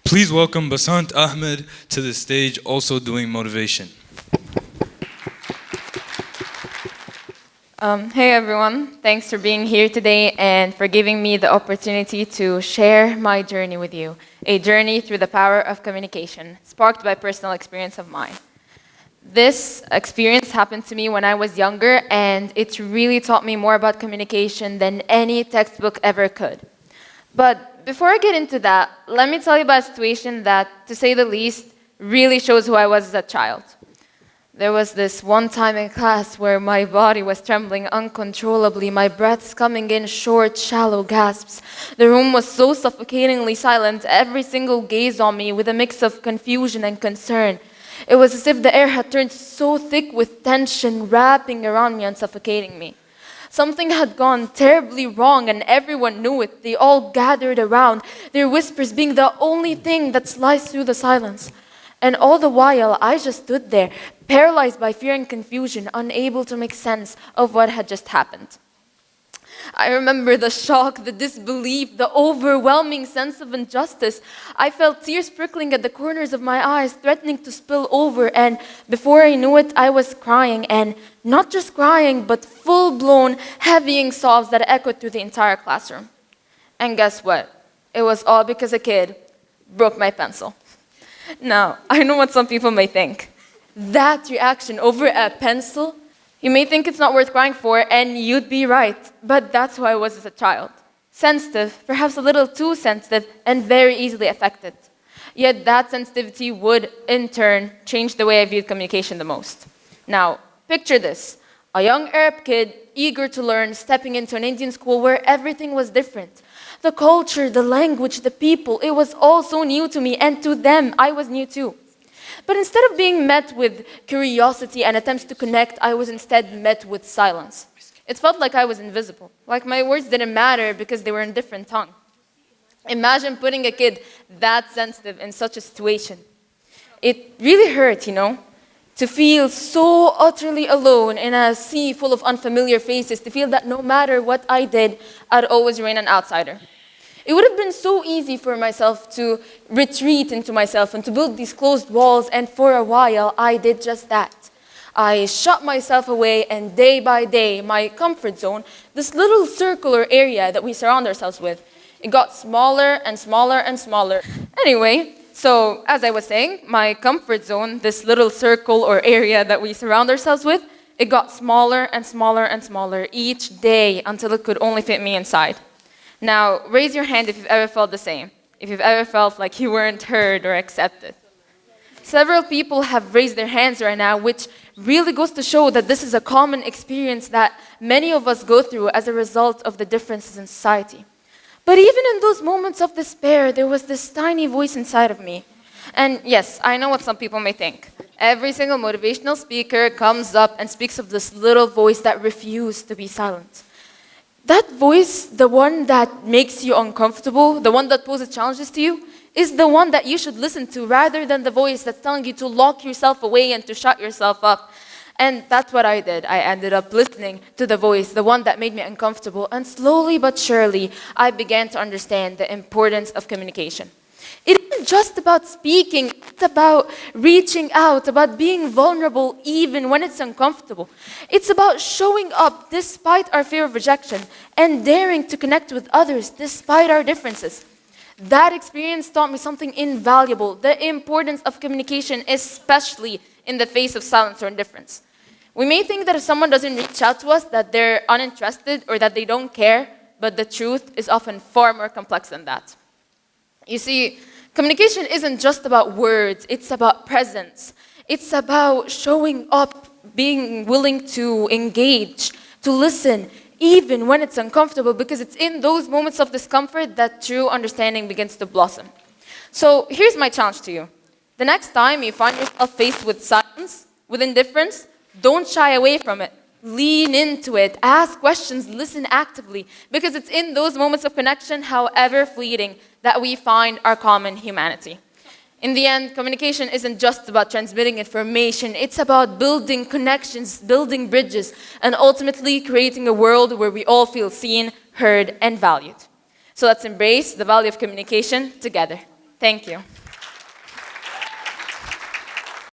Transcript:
Please welcome Bassant Ahmed to the stage, also doing motivation. Hey everyone, thanks for being here today and for giving me the opportunity to share my journey with you. A journey through the power of communication, sparked by personal experience of mine. This experience happened to me when I was younger, and it really taught me more about communication than any textbook ever could. But before I get into that, let me tell you about a situation that, to say the least, really shows who I was as a child. There was this one time in class where my body was trembling uncontrollably, my breaths coming in short, shallow gasps. The room was so suffocatingly silent, every single gaze on me with a mix of confusion and concern. It was as if the air had turned so thick with tension wrapping around me and suffocating me. Something had gone terribly wrong and everyone knew it. They all gathered around, their whispers being the only thing that sliced through the silence. And all the while, I just stood there, paralyzed by fear and confusion, unable to make sense of what had just happened. I remember the shock, the disbelief, the overwhelming sense of injustice. I felt tears prickling at the corners of my eyes, threatening to spill over, and before I knew it, I was crying, and not just crying, but full-blown, heavying sobs that echoed through the entire classroom. And guess what? It was all because a kid broke my pencil. Now, I know what some people may think. That reaction over a pencil, you may think it's not worth crying for, and you'd be right, but that's who I was as a child. Sensitive, perhaps a little too sensitive, and very easily affected. Yet that sensitivity would, in turn, change the way I viewed communication the most. Now, picture this. A young Arab kid, eager to learn, stepping into an Indian school where everything was different. The culture, the language, the people, it was all so new to me, and to them, I was new too. But instead of being met with curiosity and attempts to connect, I was instead met with silence. It felt like I was invisible, like my words didn't matter because they were in a different tongue. Imagine putting a kid that sensitive in such a situation. It really hurt, to feel so utterly alone in a sea full of unfamiliar faces, to feel that no matter what I did, I'd always remain an outsider. It would have been so easy for myself to retreat into myself and to build these closed walls, and for a while, I did just that. I shut myself away, and day by day, my comfort zone, this little circular area that we surround ourselves with, it got smaller and smaller and smaller. Anyway, so as I was saying, my comfort zone, this little circle or area that we surround ourselves with, it got smaller and smaller and smaller each day until it could only fit me inside. Now, raise your hand if you've ever felt the same, if you've ever felt like you weren't heard or accepted. Several people have raised their hands right now, which really goes to show that this is a common experience that many of us go through as a result of the differences in society. But even in those moments of despair, there was this tiny voice inside of me. And yes, I know what some people may think. Every single motivational speaker comes up and speaks of this little voice that refused to be silent. That voice, the one that makes you uncomfortable, the one that poses challenges to you, is the one that you should listen to rather than the voice that's telling you to lock yourself away and to shut yourself up. And that's what I did. I ended up listening to the voice, the one that made me uncomfortable, and slowly but surely, I began to understand the importance of communication. It isn't just about speaking, it's about reaching out, about being vulnerable even when it's uncomfortable. It's about showing up despite our fear of rejection and daring to connect with others despite our differences. That experience taught me something invaluable, the importance of communication, especially in the face of silence or indifference. We may think that if someone doesn't reach out to us, that they're uninterested or that they don't care, but the truth is often far more complex than that. You see, communication isn't just about words, it's about presence. It's about showing up, being willing to engage, to listen, even when it's uncomfortable, because it's in those moments of discomfort that true understanding begins to blossom. So here's my challenge to you. The next time you find yourself faced with silence, with indifference, don't shy away from it. Lean into it, ask questions, listen actively, because it's in those moments of connection, however fleeting, that we find our common humanity. In the end, communication isn't just about transmitting information, it's about building connections, building bridges, and ultimately creating a world where we all feel seen, heard, and valued. So let's embrace the value of communication together. Thank you.